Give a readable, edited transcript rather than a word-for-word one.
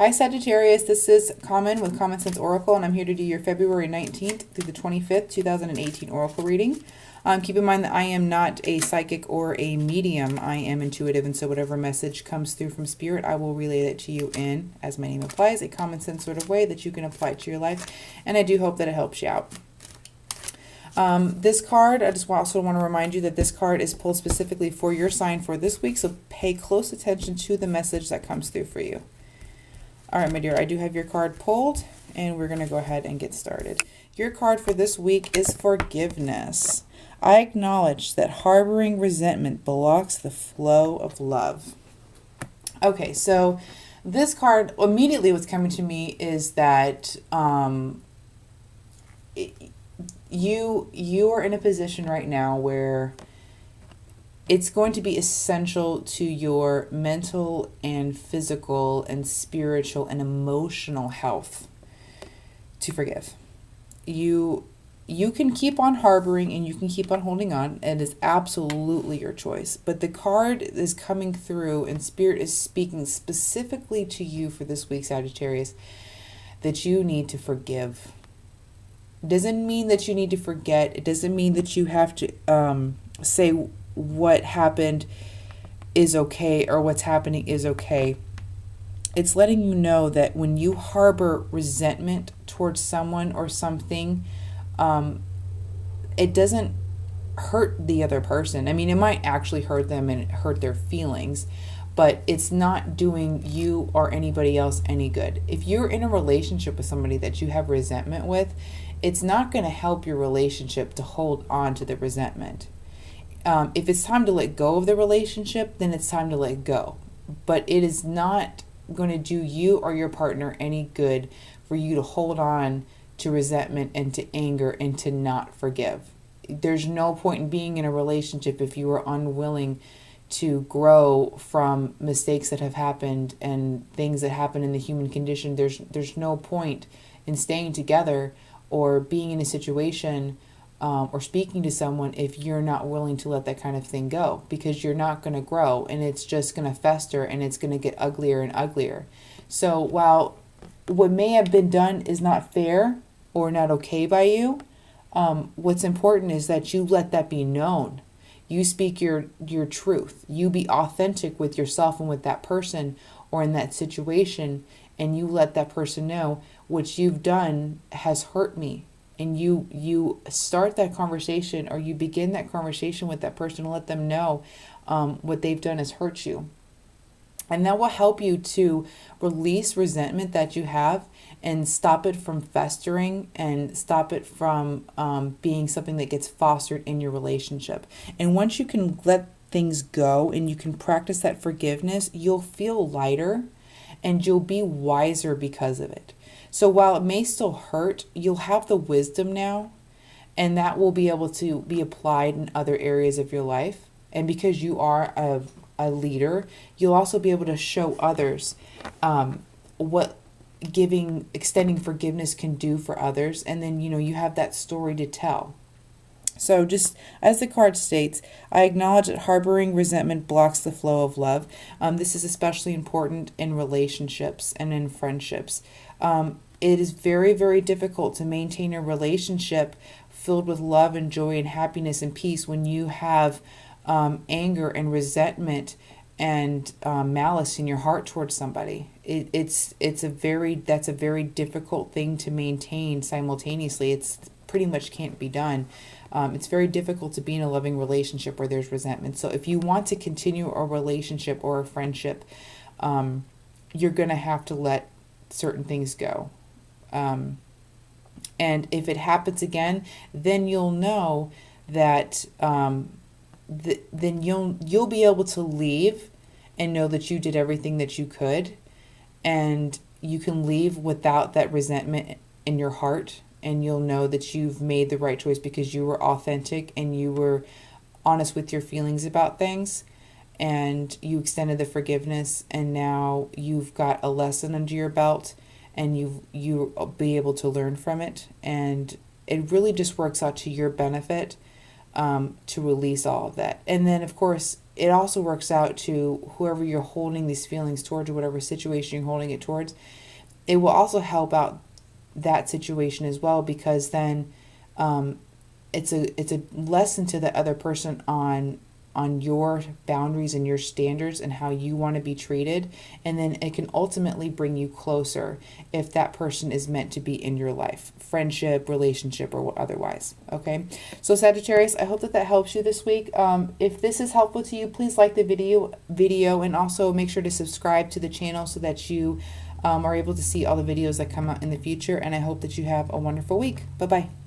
Hi Sagittarius, this is Common with Common Sense Oracle, and I'm here to do your February 19th through the 25th, 2018 Oracle reading. Keep in mind that I am not a psychic or a medium. I am intuitive, and so whatever message comes through from Spirit, I will relay it to you in, as my name applies, a common sense sort of way that you can apply to your life, and I do hope that it helps you out. This card, I just also want to remind you that this card is pulled specifically for your sign for this week, so pay close attention to the message that comes through for you. All right, my dear, I do have your card pulled, and we're going to go ahead and get started. Your card for this week is forgiveness. I acknowledge that harboring resentment blocks the flow of love. Okay, so this card, immediately what's coming to me is that you are in a position right now where it's going to be essential to your mental and physical and spiritual and emotional health to forgive. You can keep on harboring and you can keep on holding on, and it's absolutely your choice. But the card is coming through and Spirit is speaking specifically to you for this week, Sagittarius, that you need to forgive. It doesn't mean that you need to forget. It doesn't mean that you have to say what happened is okay or what's happening is okay. It's letting you know that when you harbor resentment towards someone or something, it doesn't hurt the other person. I mean, it might actually hurt them and hurt their feelings, but it's not doing you or anybody else any good. If you're in a relationship with somebody that you have resentment with, it's not going to help your relationship to hold on to the resentment. If it's time to let go of the relationship, then it's time to let go. But it is not going to do you or your partner any good for you to hold on to resentment and to anger and to not forgive. There's no point in being in a relationship if you are unwilling to grow from mistakes that have happened and things that happen in the human condition. There's no point in staying together or being in a situation or speaking to someone if you're not willing to let that kind of thing go, because you're not going to grow and it's just going to fester and it's going to get uglier and uglier. So while what may have been done is not fair or not okay by you, what's important is that you let that be known. You speak your truth. You be authentic with yourself and with that person or in that situation, and you let that person know what you've done has hurt me. And you start that conversation, or you begin that conversation with that person and let them know what they've done has hurt you. And that will help you to release resentment that you have and stop it from festering and stop it from being something that gets fostered in your relationship. And once you can let things go and you can practice that forgiveness, you'll feel lighter and you'll be wiser because of it. So while it may still hurt, you'll have the wisdom now, and that will be able to be applied in other areas of your life. And because you are a leader, you'll also be able to show others what extending forgiveness can do for others. And then, you have that story to tell. So just as the card states, I acknowledge that harboring resentment blocks the flow of love. This is especially important in relationships and in friendships. It is very, very difficult to maintain a relationship filled with love and joy and happiness and peace when you have anger and resentment and malice in your heart towards somebody. That's a very difficult thing to maintain simultaneously. It's pretty much can't be done. It's very difficult to be in a loving relationship where there's resentment. So if you want to continue a relationship or a friendship, you're going to have to let certain things go. And if it happens again, then you'll know that then you'll be able to leave and know that you did everything that you could, and you can leave without that resentment in your heart, and you'll know that you've made the right choice because you were authentic and you were honest with your feelings about things, and you extended the forgiveness, and now you've got a lesson under your belt, and you'll be able to learn from it, and it really just works out to your benefit to release all of that. And then, of course, it also works out to whoever you're holding these feelings towards, or whatever situation you're holding it towards. It will also help out that situation as well, because then it's a lesson to the other person on your boundaries and your standards and how you want to be treated, and then it can ultimately bring you closer if that person is meant to be in your life, friendship, relationship, or otherwise. Okay, so Sagittarius, I hope that that helps you this week. If this is helpful to you, please like the video, and also make sure to subscribe to the channel so that you are able to see all the videos that come out in the future. And I hope that you have a wonderful week. Bye bye.